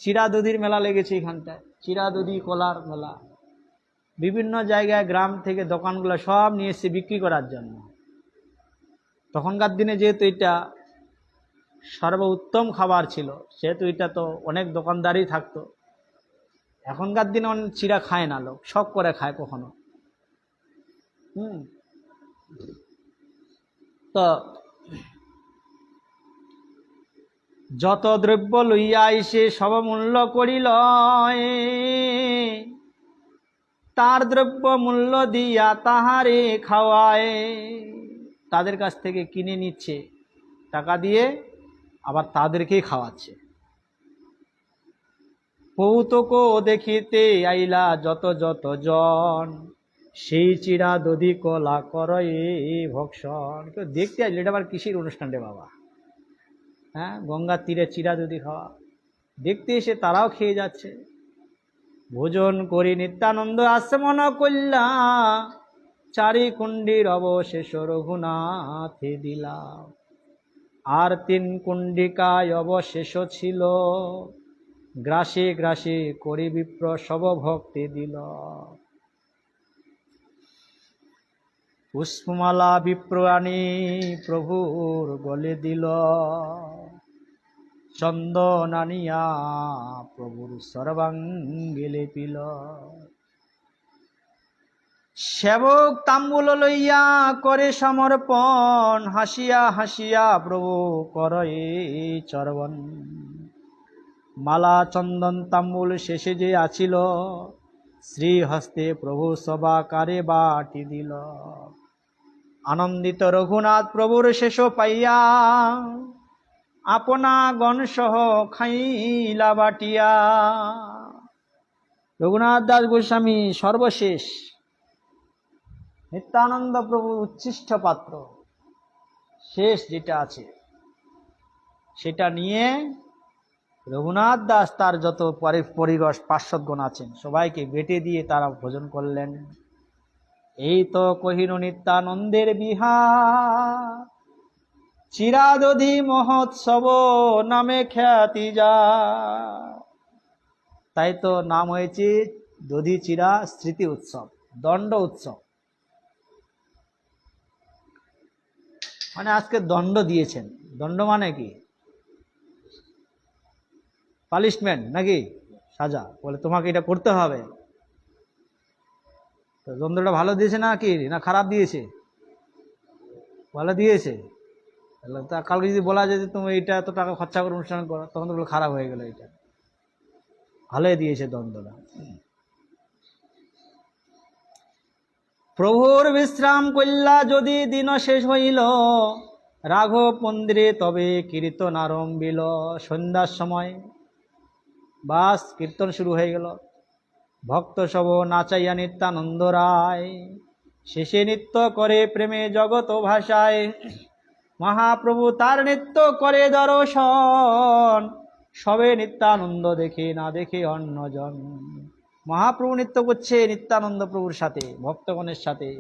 চিরা দধির মেলা লেগেছে এখানটায়, চিরা দধি কলার মেলা। বিভিন্ন জায়গায় গ্রাম থেকে দোকানগুলো সব নিয়ে এসে বিক্রি করার জন্য। তখনকার দিনে যেহেতু এটা সর্বোত্তম খাবার ছিল, সেহেতু এটা তো অনেক দোকানদারই থাকতো। এখনকার দিনে অনেক চিরা খায় না লোক, শখ করে খায় কখনো। তো যত দ্রব্য লইয়া আইসে সব মূল্য করিল, তার দ্রব্য মূল্য দিয়া তাহারে খাওয়ায়। তাদের কাছ থেকে কিনে নিচ্ছে টাকা দিয়ে, আবার তাদেরকেই খাওয়াচ্ছে। কৌতুক দেখিতে আইলা যত যত জন, সেই চিরা দধি কলা করই ভক্ষণ। কেউ দেখতে আসলে এটা আবার কিসের অনুষ্ঠান রে বাবা? হ্যাঁ, গঙ্গার তীরে চিরা দধি খাওয়া দেখতে এসে তারাও খেয়ে যাচ্ছে। ভোজন করি নিত্যানন্দ আসমন কল্যা, চারি কুণ্ডির অবশেষ রঘুনাথে দিলা। আর 3 কুণ্ডিকায় অবশেষ ছিল, গ্রাসে গ্রাসে করি বিপ্র সব ভক্তি দিল। পুষ্পমালা বিপ্র আনি প্রভুর গলে দিল, চন্দন আনিয়া প্রভুর সর্বাঙ্গে লেপিল। সেবক তাম্বুল লইয়া করে সমর্পণ, হাসিয়া হাসিয়া প্রভু করয়ে চরবন। মালা চন্দন তাম্বুল শেষে যে আছিল, শ্রীহস্তে প্রভু সবাকারে বাটি দিল। আনন্দিত রঘুনাথ প্রভুর শেষ পাইয়া, আপনা গণ সহ খাইলা বাটিয়া। রঘুনাথ দাস গোস্বামী সর্বশেষ নিত্যানন্দ প্রভুর উচ্ছিষ্ট পাত্র শেষ যেটা আছে সেটা নিয়ে রঘুনাথ দাস তার যত পরিগস পার্শ্বদগণ আছেন সবাইকে বেটে দিয়ে তারা ভোজন করলেন। এই তো কহিল নিত্যানন্দের বিহার, চিরাদধি মহোৎসব নামে খ্যাতি যা। তাই তো নাম হয়েছে দধি চিরা স্মৃতি উৎসব, দণ্ড উৎসব। মানে আজকে দণ্ড দিয়েছেন। দণ্ড মানে কি? পানিশমেন্ট নাকি সাজা, বলে তোমাকে এটা করতে হবে। তো দণ্ডটা ভালো দিয়েছে না কি না খারাপ দিয়েছে? ভালো দিয়েছে। তা কালকে যদি বলা যায় যে তুমি এটা এত টাকা খরচা করে অনুষ্ঠান করো, তখন তো বলে খারাপ হয়ে গেল। এটা ভালোই দিয়েছে দণ্ডটা। প্রভুর বিশ্রাম কইলা যদি দিন শেষ হইল, রাঘব মন্দিরে তবে কীর্তন আরম্ভিল। সন্ধ্যার সময় বাস কীর্তন শুরু হয়ে গেল। ভক্ত সব নাচাইয়া নিত্যানন্দ রায়, শেষে নৃত্য করে প্রেমে জগৎ ভাষায়। মহাপ্রভু তার নৃত্য করে দর্শন, সবে নিত্যানন্দ দেখে না দেখে অন্যজন। মহাপ্রভু নৃত্য করছে নিত্যানন্দ প্রভুর সাথে, ভক্তগণের সাথে।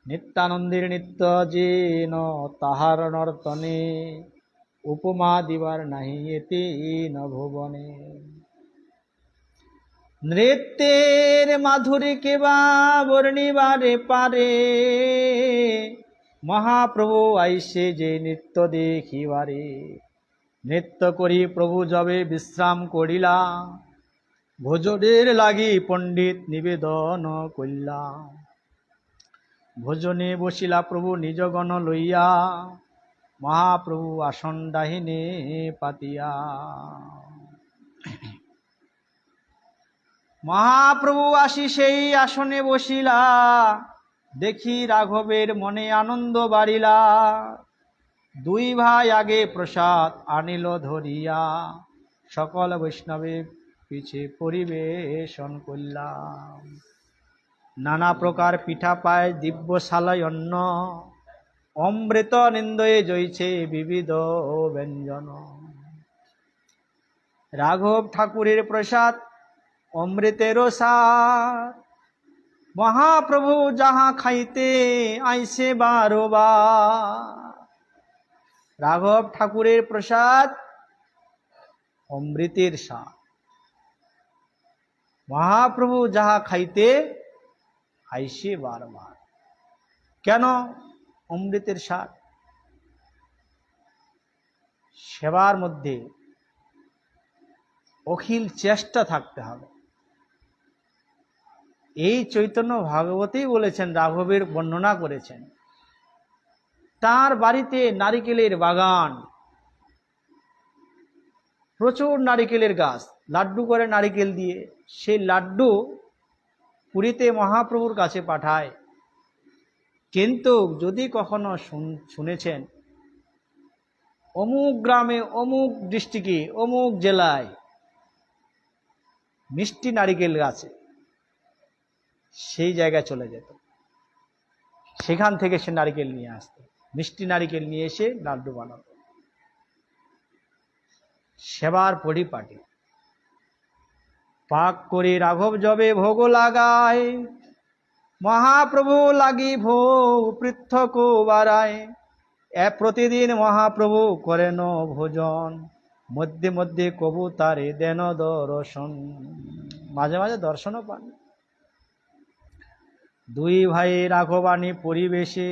নিত্যানন্দের নৃত্য যেন তাহার নর্তনে, উপমা দিবার নাহি এতে নভুবনে। নৃত্যের মাধুরী কেবা বর্ণিবারে পারে, মহাপ্রভু আইসে যে নৃত্য দেখিবারে। নৃত্য করি প্রভু যবে বিশ্রাম করিলা, ভোজনের লাগি পণ্ডিত নিবেদন করিলা। ভোজনে বসিলা প্রভু নিজ গণ লইয়া, মহাপ্রভু আসন ডাহিনে পাতিয়া। মহাপ্রভু আসি সেই আসনে বসিলা, দেখি রাঘবের মনে আনন্দ বাড়িলা। দুই ভাই আগে প্রসাদ আনিল ধরিয়া, সকল বৈষ্ণবে পিছে পরিবেশন করলাম। নানা প্রকার পিঠা পায় দিব্য সালয় অন্ন, অমৃত নিন্দয়ে জয়ছে বিবিধ ব্যঞ্জন। রাঘব ঠাকুরের প্রসাদ অমৃতের সার, মহাপ্রভু যাহা খাইতে আইসে বারবার। রাঘব ঠাকুরের প্রসাদ অমৃতের সার, মহাপ্রভু যাহা খাইতে আইসে বারবার। কেন অমৃতের সার? সেবার মধ্যে অখিল চেষ্টা থাকতে হবে। এই চৈতন্য ভাগবতেই বলেছেন, রাঘবের বর্ণনা করেছেন। তার বাড়িতে নারিকেলের বাগান, প্রচুর নারিকেলের গাছ, লাড্ডু করে নারিকেল দিয়ে। সেই লাড্ডু পুরীতে মহাপ্রভুর কাছে পাঠায়। কিন্তু যদি কখনো শুনেছেন অমুক গ্রামে, অমুক ডিস্ট্রিক্টে, অমুক জেলায় মিষ্টি নারিকেল গাছে, সেই জায়গায় চলে যেত। সেখান থেকে সে নারিকেল নিয়ে আসত, মিষ্টি নারিকেল নিয়ে এসে লাড্ডু বানাত। সেবার পরিপাটি পাক করে রাঘব যবে ভোগ লাগায়, মহাপ্রভু লাগি ভোগ পৃথক বাড়ায়। প্রতিদিন মহাপ্রভু করেন ভোজন, মধ্যে মধ্যে কবু তারে দেন দর্শন। মাঝে মাঝে দর্শনও পান। দুই ভাই রাঘবাণী পরিবেশে,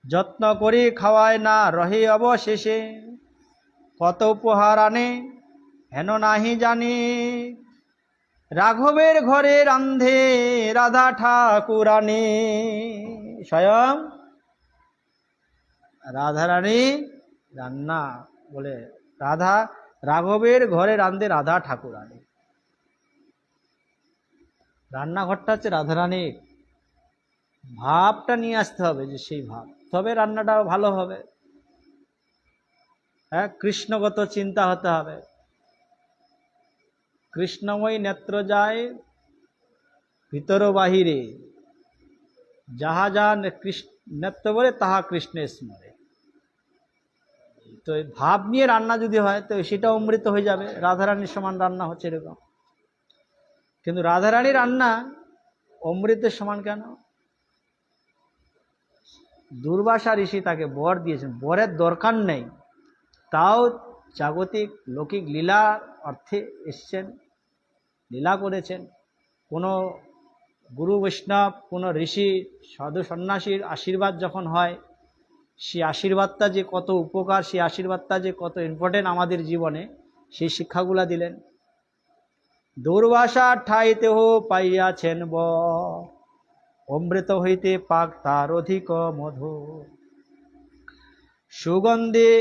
যত্ন করে খাওয়ায় না রহে অবশেষে। কত উপহার আনে হেন নাহি জানি, রাঘবের ঘরে রান্ধে রাধা ঠাকুরানী। স্বয়ং রাধারানী রান্না বলে, রাঘবের ঘরে রান্ধে রাধা ঠাকুরানী। রান্নাঘরটা হচ্ছে রাধারানীর। ভাবটা নিয়ে আসতে হবে, যে সেই ভাব, তবে রান্নাটাও ভালো হবে। হ্যাঁ, কৃষ্ণগত চিন্তা হতে হবে। কৃষ্ণময়ী নেত্র যায় ভিতর বাহিরে, যাহা যা নেত্র বলে তাহা কৃষ্ণে স্মরে। তো ভাব নিয়ে রান্না যদি হয় তো সেটা অমৃত হয়ে যাবে। রাধারানীর সমান রান্না হচ্ছে এরকম, কিন্তু রাধারানীর রান্না অমৃতের সমান কেন? দুর্বাসা ঋষি তাকে বর দিয়েছেন, বরের দরকার নেই, তাও জাগতিক লৌকিক লীলার অর্থে এসছেন, লীলা করেছেন। কোনো গুরু বৈষ্ণব, কোনো ঋষি সাধু সন্ন্যাসীর আশীর্বাদ যখন হয়, সেই আশীর্বাদটা যে কত উপকার, সেই আশীর্বাদটা যে কত ইম্পর্টেন্ট আমাদের জীবনে, সেই শিক্ষাগুলা দিলেন। দুর্বাসা ঠাইতে পাইয়াছেন অমৃত হইতে পাক তার অধিক মধু, সুগন্ধে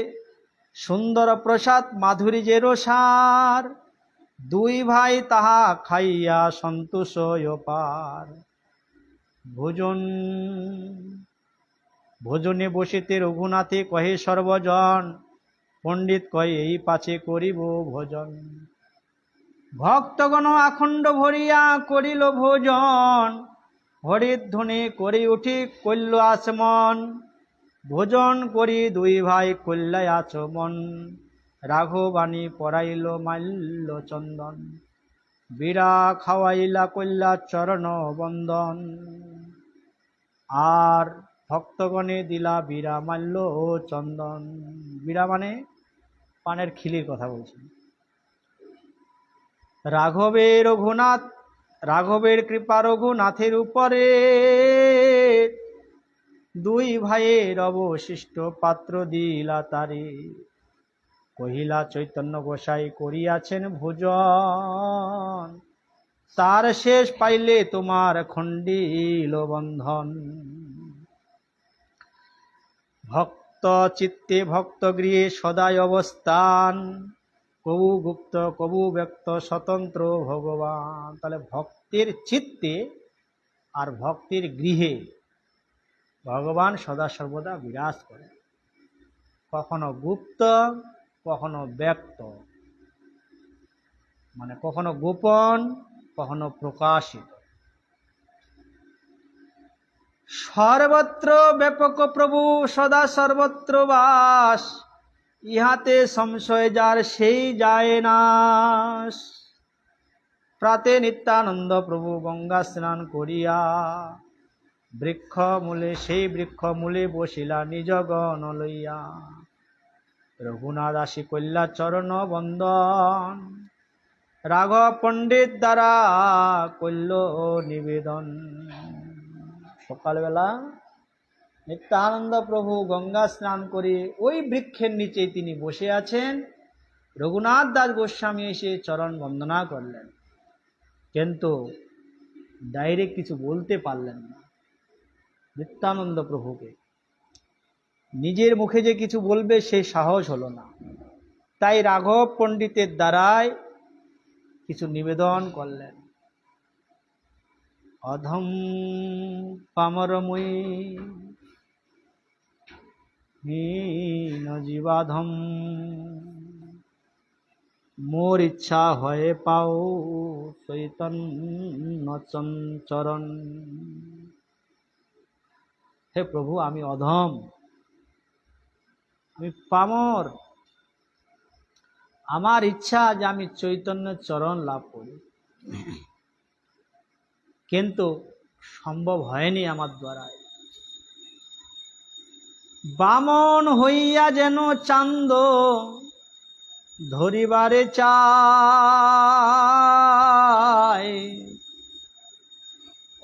সুন্দর প্রসাদ মাধুরী যে রসার, দুই ভাই তাহা খাইয়া সন্তোষ পার। ভোজনে বসিতে রঘুনাথে কহে সর্বজন, পণ্ডিত কয়ে এই পাছে করিব ভোজন। ভক্তগণ আখণ্ড ভরিয়া করিল ভোজন, হরির ধ্বনি করি উঠি কল্য আচমন। ভোজন করি দুই ভাই কল্যায় আচমন, রাঘবাণী পরাইল মাল্য চন্দন। বীরা খাওয়াইলা কল্যা চরণ বন্দন, আর ভক্তগণে দিলা বীরা মাল্য চন্দন। বীরা মানে পানের খিলির কথা বলছেন। রাঘবের কৃপা রঘুনাথের উপরে, দুই ভাইয়ের অবশিষ্ট পাত্র দিলা তারে। কহিলা চৈতন্য গোসাই করিয়াছেন ভোজন, তার শেষ পাইলে তোমার খণ্ডিল বন্ধন। ভক্ত চিত্তে ভক্ত গৃহে সদাই অবস্থান, কবু গুপ্ত কবু ব্যক্ত স্বতন্ত্র ভগবান। তাহলে ভক্তির চিত্তে আর ভক্তির গৃহে ভগবান সদা সর্বদা বিরাজ করে, কখনো গুপ্ত কখনো ব্যক্ত, মানে কখনো গোপন কখনো প্রকাশিত। সর্বত্র ব্যাপক প্রভু সদা সর্বত্র বাস, ইহাতে সংশয় যার সেই যায় নাশ। প্রাতে নিত্যানন্দ প্রভু গঙ্গা স্নান করিয়া, বৃক্ষ মূলে সেই বৃক্ষ মূলে বসিলা নিজ গণ লইয়া। রঘুনাথ আসি কল্যা চরণ বন্দন, রাঘব পণ্ডিত দ্বারা কল্য নিবেদন। সকালবেলা নিত্যানন্দ প্রভু গঙ্গা স্নান করে ওই বৃক্ষের নিচে তিনি বসে আছেন। রঘুনাথ দাস গোস্বামী এসে চরণ বন্দনা করলেন, কিন্তু ডাইরেক্ট কিছু বলতে পারলেন না নিত্যানন্দ প্রভুকে। নিজের মুখে যে কিছু বলবে সেই সাহস হলো না, তাই রাঘব পণ্ডিতের দ্বারাই কিছু নিবেদন করলেন। অধম পামরময়ী হীন জীবাধম, মোর ইচ্ছা হয়ে পাও চৈতন্য চরণ। হে প্রভু, আমি অধম, আমি পামর, আমার ইচ্ছা যে আমি চৈতন্যের চরণ লাভ করি, কিন্তু সম্ভব হয়নি আমার দ্বারা। বামন হইয়া যেন চান্দ ধরিবারে চায়,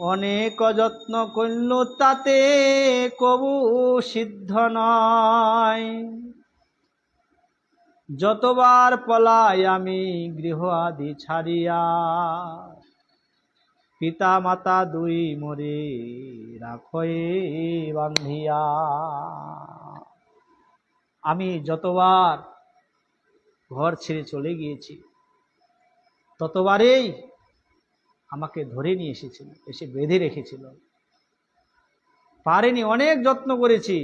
অনেক যত্ন করল তাতে কবু সিদ্ধ নয়। যতবার পলাই আমি গৃহ আদি ছাড়িয়া, পিতা মাতা দুই মরে রাখয়ে বান্ধিয়া। আমি যতবার ঘর ছেড়ে চলে গিয়েছি ততবারেই আমাকে ধরে নিয়ে এসেছিল, এসে বেঁধে রেখেছিল। পারেনি, অনেক যত্ন করেছি।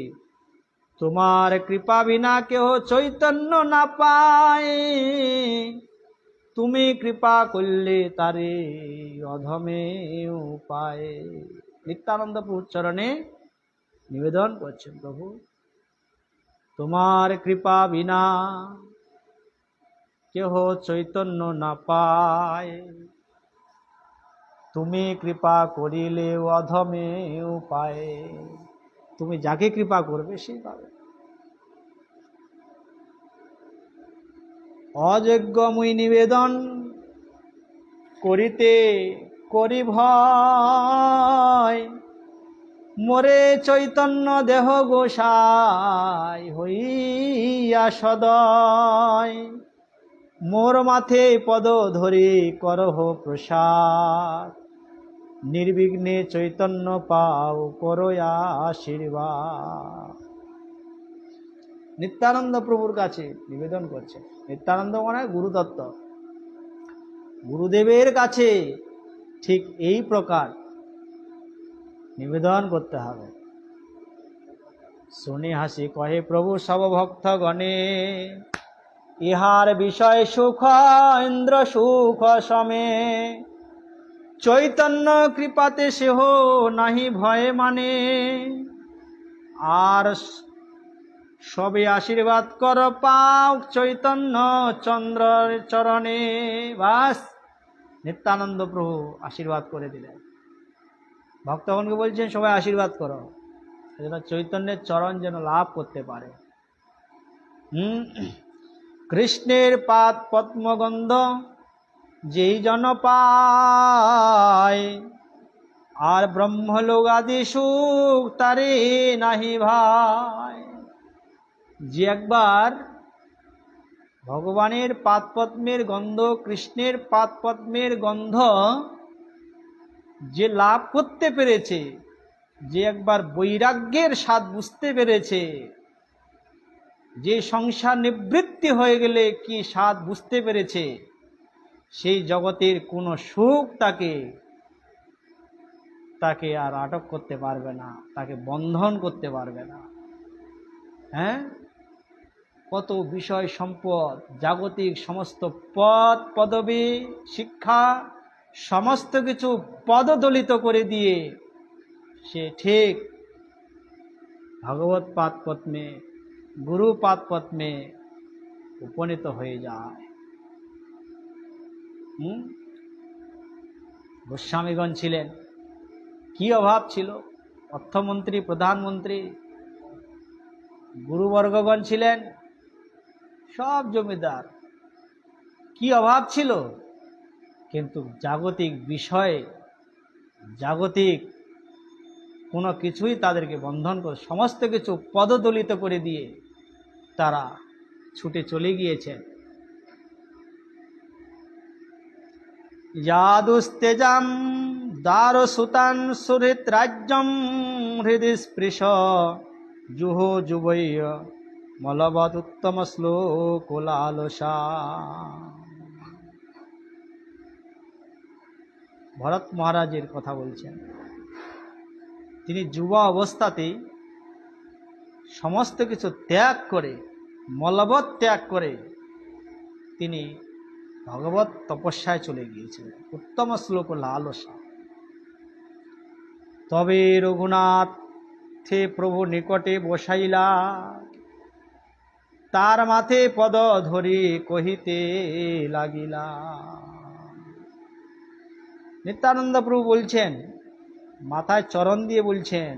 তোমার কৃপা বিনা কেহ চৈতন্য না পায়, তুমি কৃপা করলে তারে অধমে উপায়। নিত্যানন্দ প্রভুর চরণে নিবেদন করছেন, প্রভু তোমার কৃপা বিনা কেহ চৈতন্য না পায়, তুমি কৃপা করিলে অধমে উপায়। তুমি যাকে কৃপা করবে সেই পাবে। অযোগ্য মুই নিবেদন করিতে করি ভয়, মোরে চৈতন্য দেহ গোসাই হইয়া সদয়। মোর মাথে পদ ধরি করহ প্রসাদ, নির্বিঘ্নে চৈতন্য পাও করো আশীর্বাদ। নিত্যানন্দ প্রভুর কাছে নিবেদন করছে। নিত্যানন্দ মানে গুরুদত্ত, গুরুদেবের কাছে ঠিক এই প্রকার নিবেদন করতে হবে। শুনি হাসি কহে প্রভু সব ভক্ত গণে, ইহার বিষয় সুখ ইন্দ্র সুখ সমে। চৈতন্য কৃপাতে সেহ নাহি ভয়ে মানে, আর সবে আশীর্বাদ কর পাও চৈতন্য চন্দ্রের চরণে। বাস, নিত্যানন্দ প্রভু আশীর্বাদ করে দিলেন। ভক্তগণকে বলছেন সবাই আশীর্বাদ করো, যেন চৈতন্যের চরণ যেন লাভ করতে পারে। কৃষ্ণের পাদ পদ্মগন্ধ যেই জন পায়, আর ব্রহ্মলোক আদি সুখ তারে নাহি ভাই। যে একবার ভগবানের পাদপদ্মের গন্ধ, কৃষ্ণের পাদপদ্মের গন্ধ যে লাভ করতে পেরেছে, যে একবার বৈরাগ্যের স্বাদ বুঝতে পেরেছে, যে সংসার নিবৃত্তি হয়ে গেলে কি স্বাদ বুঝতে পেরেছে, সেই জগতের কোনো সুখ তাকে আর আটক করতে পারবে না, তাকে বন্ধন করতে পারবে না। হ্যাঁ, কত বিষয় সম্পদ, জাগতিক সমস্ত পদ পদবী শিক্ষা সমস্ত কিছু পদদলিত করে দিয়ে সে ঠিক ভগবৎ পাদ পদ্মে, গুরু পাদ পদ্মে উপনীত হয়ে যায়। গোস্বামীগণ ছিলেন, কি অভাব ছিল, অর্থমন্ত্রী, প্রধানমন্ত্রী, গুরুবর্গগণ ছিলেন সব জমিদার, কি অভাব ছিল, কিন্তু জাগতিক বিষয়ে, জাগতিক কোনো কিছুই তাদেরকে বন্ধন করে, সমস্ত কিছু পদদলিত করে দিয়ে তারা ছুটে চলে গিয়েছেন। যাদুস্তেজাম দারসুতান সুহৃত রাজ্যম হৃদি স্পৃশ জুহ যুবৈয় মলবদ উত্তম শ্লোক লালসা। ভরত মহারাজের কথা বলছেন। তিনি যুবা অবস্থাতেই সমস্ত কিছু ত্যাগ করে, মলবদ ত্যাগ করে তিনি ভগবত তপস্যায় চলে গিয়েছিলেন। উত্তম শ্লোক লালসা। তবে রঘুনাথে প্রভু নিকটে বসাইলা, তার মাথে পদ ধরি কহিতে লাগিলা। নিত্যানন্দ প্রভু বলছেন, মাথায় চরণ দিয়ে বলছেন,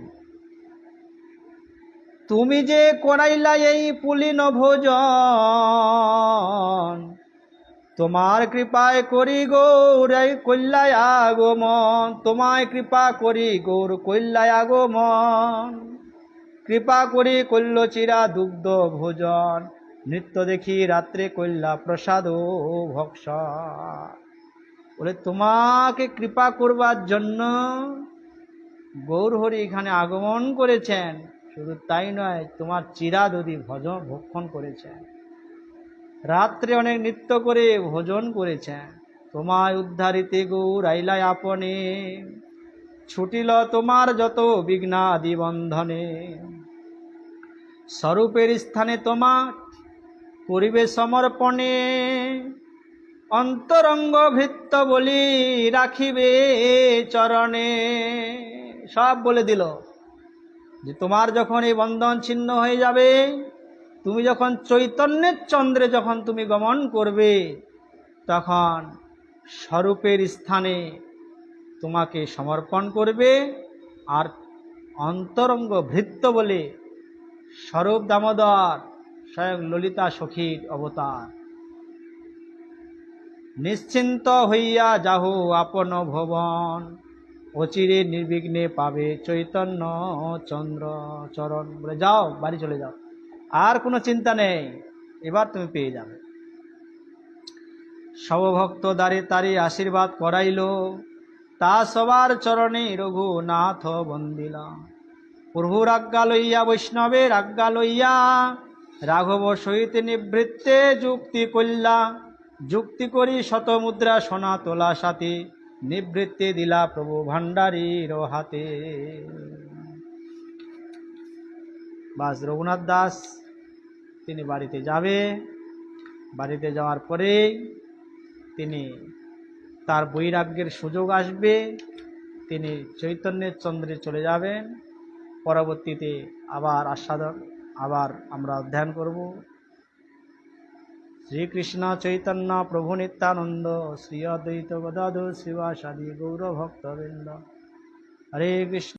তুমি যে করাইলা এই পুলিন ভোজন, তোমার কৃপায় করি গৌর কল্যায় আগমন, তোমায় কৃপা করি গৌর কল্যায় আগমন, কৃপা করি কল্য চিরা দুগ্ধ ভোজন, নৃত্য দেখি রাত্রে কল্যা প্রসাদ ও ভক্ষণ। বলে তোমাকে কৃপা করবার জন্য গৌরহরি এখানে আগমন করেছেন, শুধু তাই নয় তোমার চিরাদধি ভক্ষণ করেছেন, রাত্রে অনেক নৃত্য করে ভোজন করেছেন। তোমায় উদ্ধারিতে গৌর আইলাই আপনে, ছুটিল তোমার যত বিঘ্নাদি বন্ধনে, স্বরূপের স্থানে তোমার করিবে সমর্পণে, অন্তরঙ্গ ভৃত্য বলি রাখিবে চরণে। সব বলে দিল যে তোমার যখন এই বন্ধন ছিন্ন হয়ে যাবে, তুমি যখন চৈতন্যের চন্দ্রে যখন তুমি গমন করবে, তখন স্বরূপের স্থানে তোমাকে সমর্পণ করবে। আর অন্তরঙ্গ ভৃত্য বলে স্বরূপ দামোদর স্বয়ং ললিতা সখীর অবতার, নিশ্চিন্ত হইয়া যাহো আপন ভবন, অচিরে নির্বিঘ্নে পাবে চৈতন্য চন্দ্র চরণ। বলে যাও, বাড়ি চলে যাও, আর কোনো চিন্তা নেই, এবার তুমি পেয়ে যাবে। সবভক্ত দ্বারে তারি আশীর্বাদ করাইল, তা সবার চরণে রঘুনাথ বন্দিলা। প্রভুর আজ্ঞা লইয়া বৈষ্ণবের আজ্ঞা লইয়া, রাঘব সহিত নিবৃত্তে যুক্তি কল্যা, যুক্তি করি শতমুদ্রা সোনা তোলা সাথে, নিবৃত্তি দিলা প্রভু ভান্ডারীর হাতে। বাস রঘুনাথ দাস তিনি বাড়িতে যাবে, বাড়িতে যাওয়ার পরে তিনি তার বৈরাগ্যের সুযোগ আসবে, তিনি চৈতন্যের চন্দ্রে চলে যাবেন। পরবর্তীতে আবার আস্বাদন আবার আমরা অধ্যয়ন করব। শ্রীকৃষ্ণ চৈতন্য প্রভু নিত্যানন্দ, শ্রী অদ্বৈত গদাধর শ্রীবাসাদি গৌর ভক্তবৃন্দ। হরে কৃষ্ণ।